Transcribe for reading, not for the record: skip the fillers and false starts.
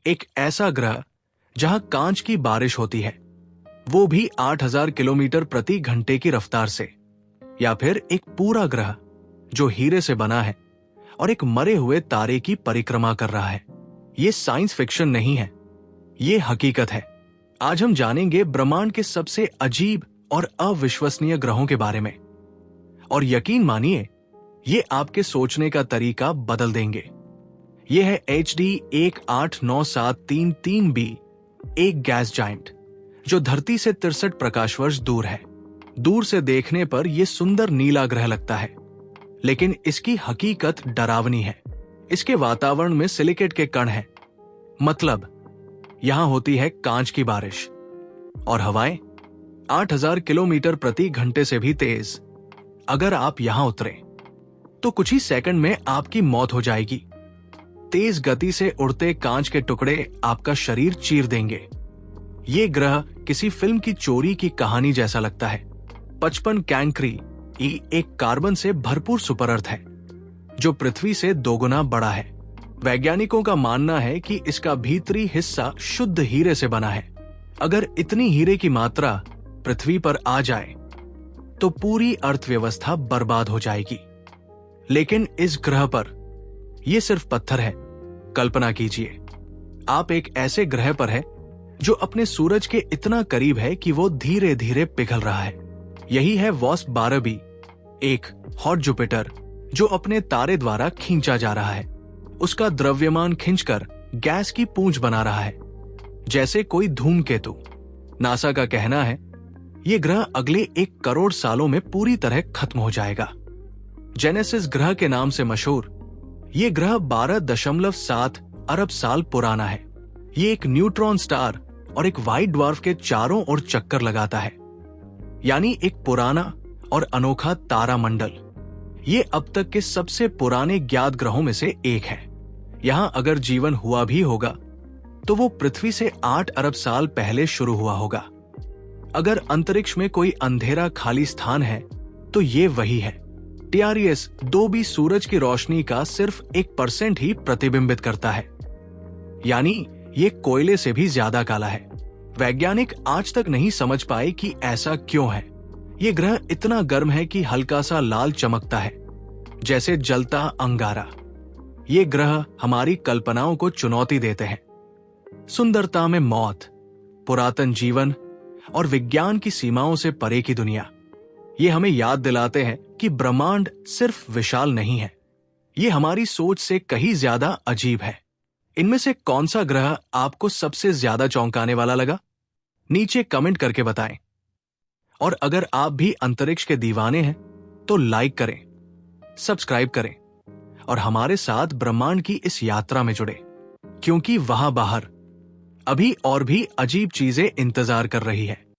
एक ऐसा ग्रह जहां कांच की बारिश होती है, वो भी 8000 किलोमीटर प्रति घंटे की रफ्तार से। या फिर एक पूरा ग्रह जो हीरे से बना है और एक मरे हुए तारे की परिक्रमा कर रहा है। ये साइंस फिक्शन नहीं है, ये हकीकत है। आज हम जानेंगे ब्रह्मांड के सबसे अजीब और अविश्वसनीय ग्रहों के बारे में, और यकीन मानिए ये आपके सोचने का तरीका बदल देंगे। ये है HD 189733b, एक गैस जाइंट जो धरती से 63 प्रकाश वर्ष दूर है। दूर से देखने पर यह सुंदर नीला ग्रह लगता है, लेकिन इसकी हकीकत डरावनी है। इसके वातावरण में सिलिकेट के कण हैं, मतलब यहां होती है कांच की बारिश, और हवाएं 8000 किलोमीटर प्रति घंटे से भी तेज। अगर आप यहां उतरें तो कुछ ही सेकंड में आपकी मौत हो जाएगी। तेज गति से उड़ते कांच के टुकड़े आपका शरीर चीर देंगे। ये ग्रह किसी फिल्म की चोरी की कहानी जैसा लगता है। 55 कैंक्री एक कार्बन से भरपूर सुपर अर्थ है जो पृथ्वी से 2 गुना बड़ा है। वैज्ञानिकों का मानना है कि इसका भीतरी हिस्सा शुद्ध हीरे से बना है। अगर इतनी हीरे की मात्रा पृथ्वी पर आ जाए तो पूरी अर्थव्यवस्था बर्बाद हो जाएगी। लेकिन इस ग्रह पर यह सिर्फ पत्थर है। कल्पना कीजिए, आप एक ऐसे ग्रह पर है जो अपने सूरज के इतना करीब है कि वो धीरे धीरे पिघल रहा है। यही है वॉस्प 12b, एक हॉट जुपिटर जो अपने तारे द्वारा खींचा जा रहा है। उसका द्रव्यमान खिंचकर गैस की पूंछ बना रहा है, जैसे कोई धूमकेतु। नासा का कहना है यह ग्रह अगले 1 करोड़ सालों में पूरी तरह खत्म हो जाएगा। जेनेसिस ग्रह के नाम से मशहूर यह ग्रह 12.7 अरब साल पुराना है। ये एक न्यूट्रॉन स्टार और एक व्हाइट ड्वार्फ के चारों ओर चक्कर लगाता है, यानी एक पुराना और अनोखा तारा मंडल। ये अब तक के सबसे पुराने ज्ञात ग्रहों में से एक है। यहां अगर जीवन हुआ भी होगा तो वो पृथ्वी से 8 अरब साल पहले शुरू हुआ होगा। अगर अंतरिक्ष में कोई अंधेरा खाली स्थान है तो ये वही है। TRES 2b सूरज की रोशनी का सिर्फ 1% ही प्रतिबिंबित करता है, यानी ये कोयले से भी ज्यादा काला है। वैज्ञानिक आज तक नहीं समझ पाए कि ऐसा क्यों है। ये ग्रह इतना गर्म है कि हल्का सा लाल चमकता है, जैसे जलता अंगारा। ये ग्रह हमारी कल्पनाओं को चुनौती देते हैं। सुंदरता में मौत, पुरातन जीवन और विज्ञान की सीमाओं से परे की दुनिया। ये हमें याद दिलाते हैं कि ब्रह्मांड सिर्फ विशाल नहीं है, ये हमारी सोच से कहीं ज्यादा अजीब है। इनमें से कौन सा ग्रह आपको सबसे ज्यादा चौंकाने वाला लगा? नीचे कमेंट करके बताएं। और अगर आप भी अंतरिक्ष के दीवाने हैं तो लाइक करें, सब्सक्राइब करें और हमारे साथ ब्रह्मांड की इस यात्रा में जुड़े, क्योंकि वहां बाहर अभी और भी अजीब चीजें इंतजार कर रही है।